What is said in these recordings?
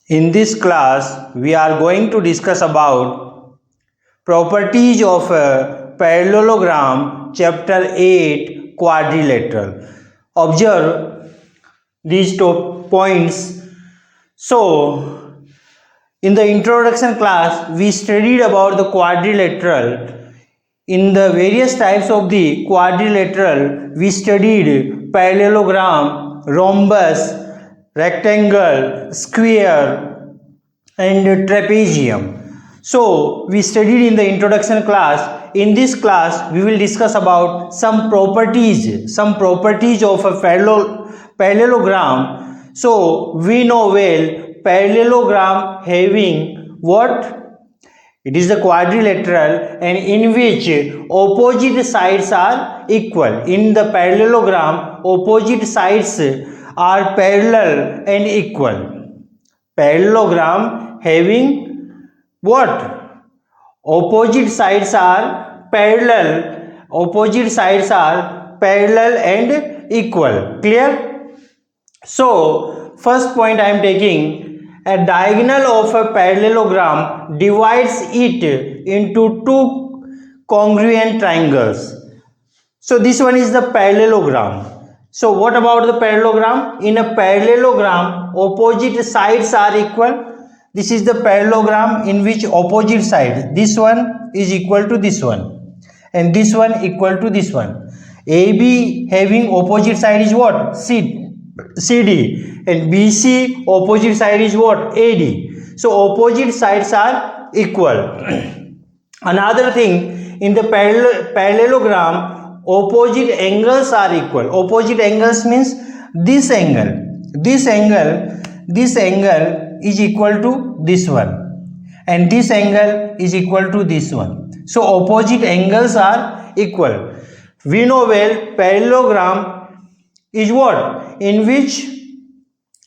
In this class, we are going to discuss about properties of a parallelogram, chapter 8, quadrilateral. Observe these two points. So, in the introduction class, we studied about the quadrilateral. In the various types of the quadrilateral, we studied parallelogram, rhombus, rectangle, square, and trapezium. So we studied in the introduction class. In this class, we will discuss about some properties of a parallelogram. So we know well parallelogram having what? It is the quadrilateral and in which opposite sides are equal. In the parallelogram, opposite sides are parallel and equal. Parallelogram having what? Opposite sides are parallel. Opposite sides are parallel and equal. Clear? So, first point I am taking, a diagonal of a parallelogram divides it into two congruent triangles. So this one is the parallelogram. So what about the parallelogram? In a parallelogram, opposite sides are equal. This is the parallelogram in which opposite side, this one is equal to this one and this one equal to this one. AB having opposite side is what? CD, and BC opposite side is what? AD. So opposite sides are equal. Another thing, in the parallelogram, opposite angles are equal. Opposite angles means this angle is equal to this one and this angle is equal to this one. So opposite angles are equal. We know well parallelogram is what? In which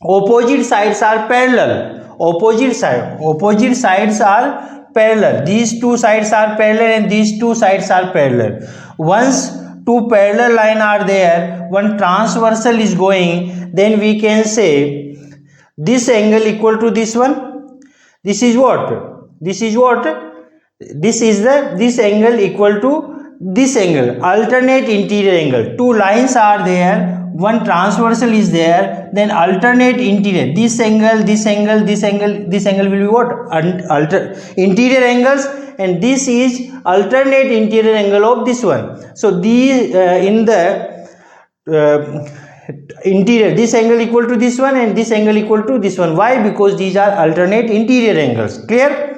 opposite sides are parallel. Opposite sides are parallel. These two sides are parallel and these two sides are parallel. Once two parallel lines are there, one transversal is going, then we can say this angle equal to this one. This is what? This angle equal to this angle, alternate interior angle. Two lines are there, one transversal is there, then alternate interior. This angle will be what? Interior angles, and this is alternate interior angle of this one. So these in the interior, this angle equal to this one and this angle equal to this one. Why? Because these are alternate interior angles. Clear?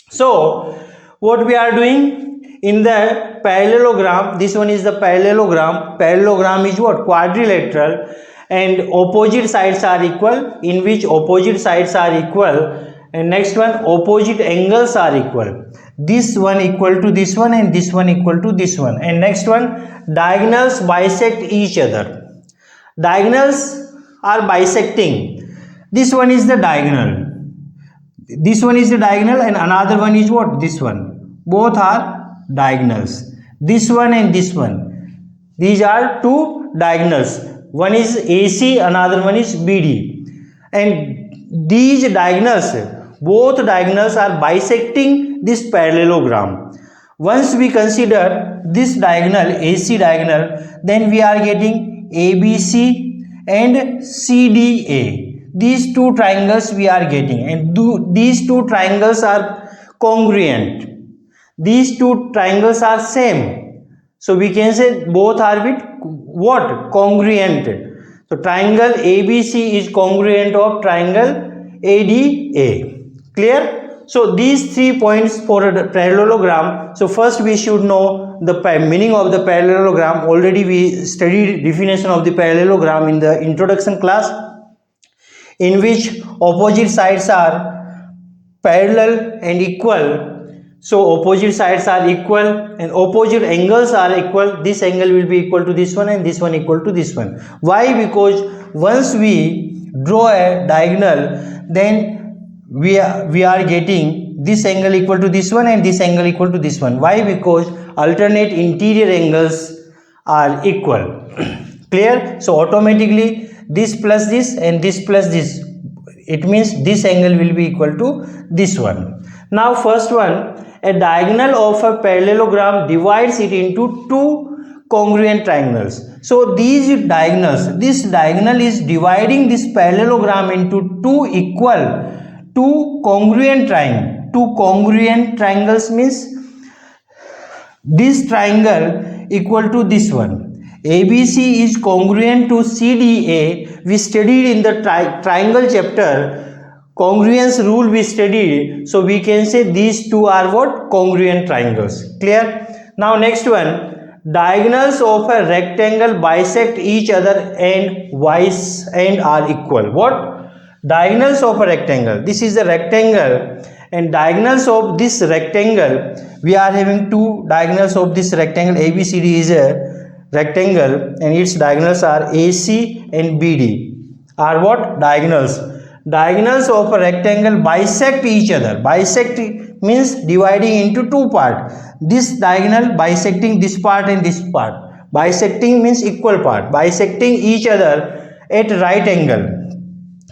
So what we are doing in the parallelogram, this one is the parallelogram. Parallelogram is what? Quadrilateral, and opposite sides are equal, in which opposite sides are equal. And next one, opposite angles are equal. This one equal to this one and this one equal to this one. And next one, diagonals bisect each other. Diagonals are bisecting. This one is the diagonal. This one is the diagonal and another one is what? This one. Both are diagonals. This one and this one. These are two diagonals. One is AC, another one is BD. And these diagonals, both diagonals are bisecting this parallelogram. Once we consider this diagonal, AC diagonal, then we are getting ABC and CDA. These two triangles we are getting, and these two triangles are congruent. These two triangles are same. So we can say both are with what? Congruent. So triangle ABC is congruent of triangle ADA. Clear? So these 3 points for a parallelogram. So first we should know the meaning of the parallelogram. Already we studied definition of the parallelogram in the introduction class, in which opposite sides are parallel and equal. So opposite sides are equal and opposite angles are equal. This angle will be equal to this one and this one equal to this one. Why? Because once we draw a diagonal, then we are getting this angle equal to this one and this angle equal to this one. Why? Because alternate interior angles are equal. Clear? So automatically this plus this and this plus this, it means this angle will be equal to this one. Now first one, a diagonal of a parallelogram divides it into two congruent triangles. So these diagonals, this diagonal is dividing this parallelogram into two congruent triangles means this triangle equal to this one. ABC is congruent to CDA. We studied in the triangle chapter, congruence rule we studied, so we can say these two are what? Congruent triangles. Clear? Now next one, diagonals of a rectangle bisect each other and are equal. What? Diagonals of a rectangle, this is a rectangle, and diagonals of this rectangle, we are having two diagonals of this rectangle. ABCD is a rectangle and its diagonals are AC and BD are what? Diagonals. Diagonals of a rectangle bisect each other. Bisect means dividing into two parts. This diagonal bisecting this part and this part. Bisecting means equal part. Bisecting each other at right angle.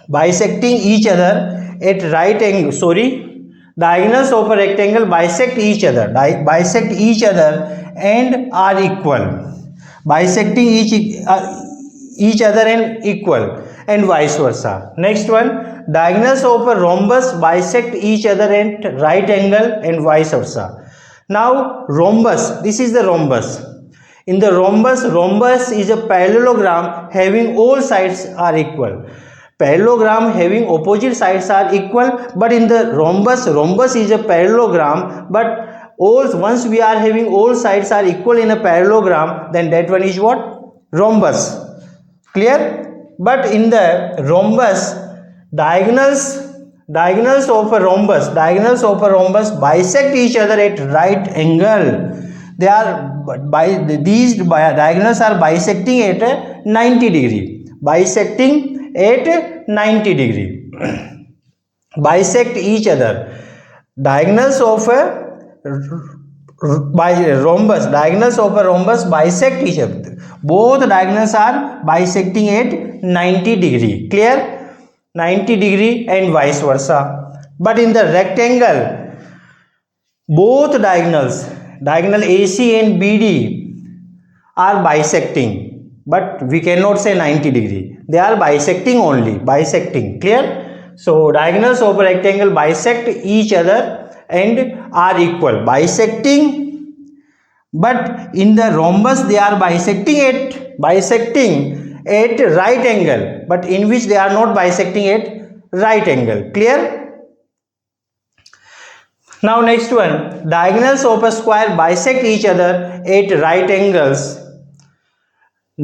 Bisecting each other at right angle. Diagonals of a rectangle bisect each other. Bisect each other and are equal. Bisecting each other and equal, and vice versa. Next one, diagonals of a rhombus bisect each other at right angle and vice versa. Now rhombus, this is the rhombus. In the rhombus is a parallelogram having all sides are equal. Parallelogram having opposite sides are equal, but in the rhombus is a parallelogram, but once we are having all sides are equal in a parallelogram, then that one is what? Rhombus. Clear? But in the rhombus, diagonals of a rhombus bisect each other at right angle. These diagonals are bisecting at a 90 degree. Bisecting at 90 degree. Bisect each other. Diagonals of a rhombus bisect each other. Both diagonals are bisecting at 90 degree. Clear? 90 degree and vice versa. But in the rectangle, both diagonal AC and BD are bisecting, but we cannot say 90 degree. They are bisecting only. Bisecting. Clear? So diagonals of a rectangle bisect each other and are equal. Bisecting, but in the rhombus they are bisecting at right angle, but in which they are not bisecting at right angle. Clear? Now next one, diagonals of a square bisect each other at right angles.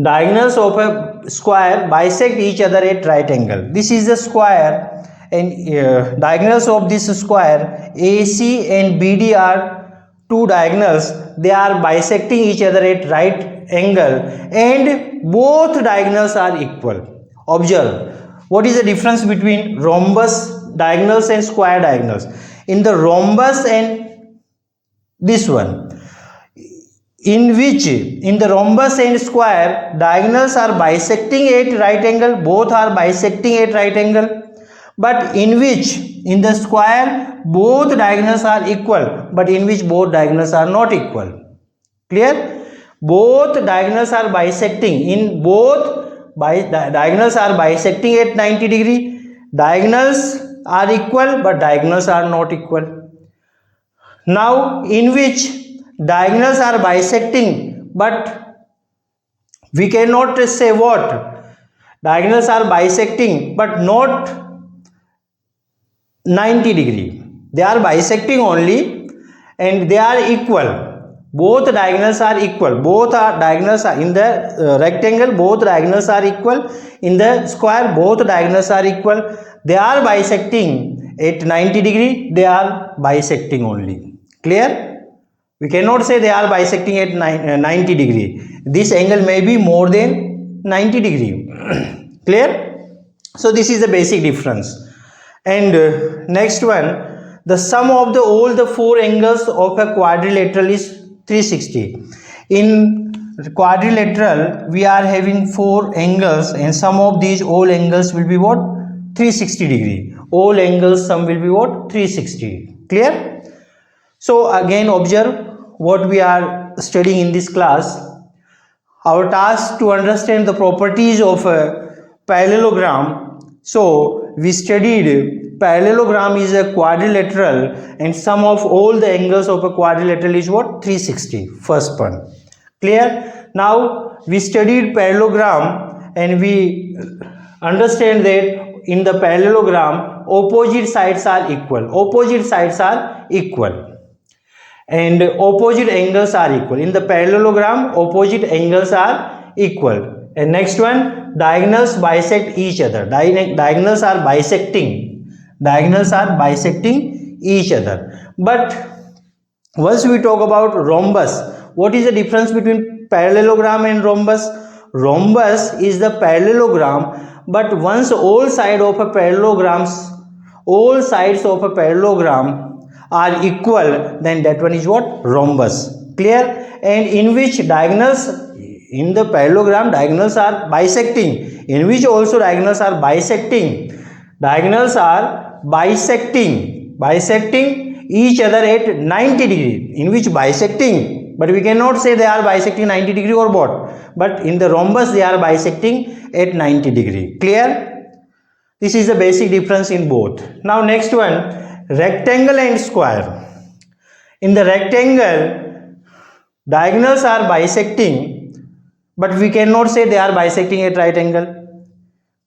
Diagonals of a square bisect each other at right angle. This is the square, and diagonals of this square AC and BD are two diagonals. They are bisecting each other at right angle, and both diagonals are equal. Observe, what is the difference between rhombus diagonals and square diagonals? In the rhombus and this one, in the rhombus and square, diagonals are bisecting at right angle. Both are bisecting at right angle. But in the square, both diagonals are equal, but in which both diagonals are not equal. Clear? Both diagonals are bisecting. Diagonals are bisecting at 90 degree. Diagonals are equal, but diagonals are not equal. Now in which diagonals are bisecting, but we cannot say what? Diagonals are bisecting but not 90 degree. They are bisecting only and they are equal. Both diagonals are equal. Diagonals are in the rectangle, both diagonals are equal. In the square, both diagonals are equal. They are bisecting at 90 degree. They are bisecting only. Clear? We cannot say they are bisecting at 90 degree. This angle may be more than 90 degree. Clear? So this is the basic difference. And next one, the sum of all the four angles of a quadrilateral is 360. In quadrilateral, we are having four angles, and sum of these all angles will be what? 360 degree. all angles sum will be what? 360. Clear? So again observe what we are studying in this class. Our task to understand the properties of a parallelogram. So we studied parallelogram is a quadrilateral and sum of all the angles of a quadrilateral is what? 360. First one. Clear? Now we studied parallelogram and we understand that in the parallelogram opposite sides are equal. Opposite sides are equal. And opposite angles are equal. In the parallelogram opposite angles are equal. And next one, diagonals bisect each other. Diagonals are bisecting. Diagonals are bisecting each other. But once we talk about rhombus, what is the difference between parallelogram and rhombus? Rhombus is the parallelogram, but once all sides of a parallelogram are equal, then that one is what? Rhombus. Clear? And in which diagonals, in the parallelogram diagonals are bisecting, in which also diagonals are bisecting. Diagonals are bisecting each other at 90 degree. In which bisecting, but we cannot say they are bisecting 90 degree or what, but in the rhombus they are bisecting at 90 degree. Clear? This is the basic difference in both. Now next one, rectangle and square. In the rectangle diagonals are bisecting, but we cannot say they are bisecting at right angle.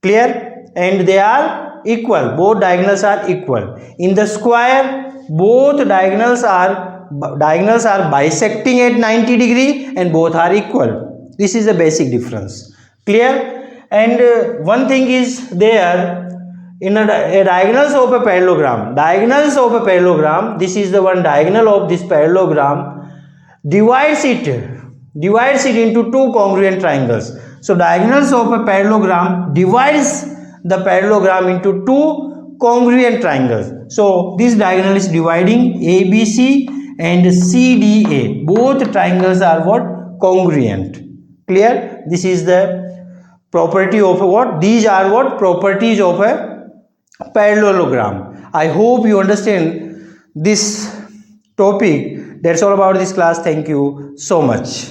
Clear? And they are equal, both diagonals are equal. In the square both diagonals are bisecting at 90 degree and both are equal. This is the basic difference. Clear? And one thing is there, in a diagonals of a parallelogram, this is the one diagonal of this parallelogram, divides it into two congruent triangles. So diagonals of a parallelogram divides the parallelogram into two congruent triangles. So this diagonal is dividing ABC and CDA. Both triangles are what? Congruent. Clear? This is the property of what? These are what? Properties of a parallelogram. I hope you understand this topic. That's all about this class. Thank you so much.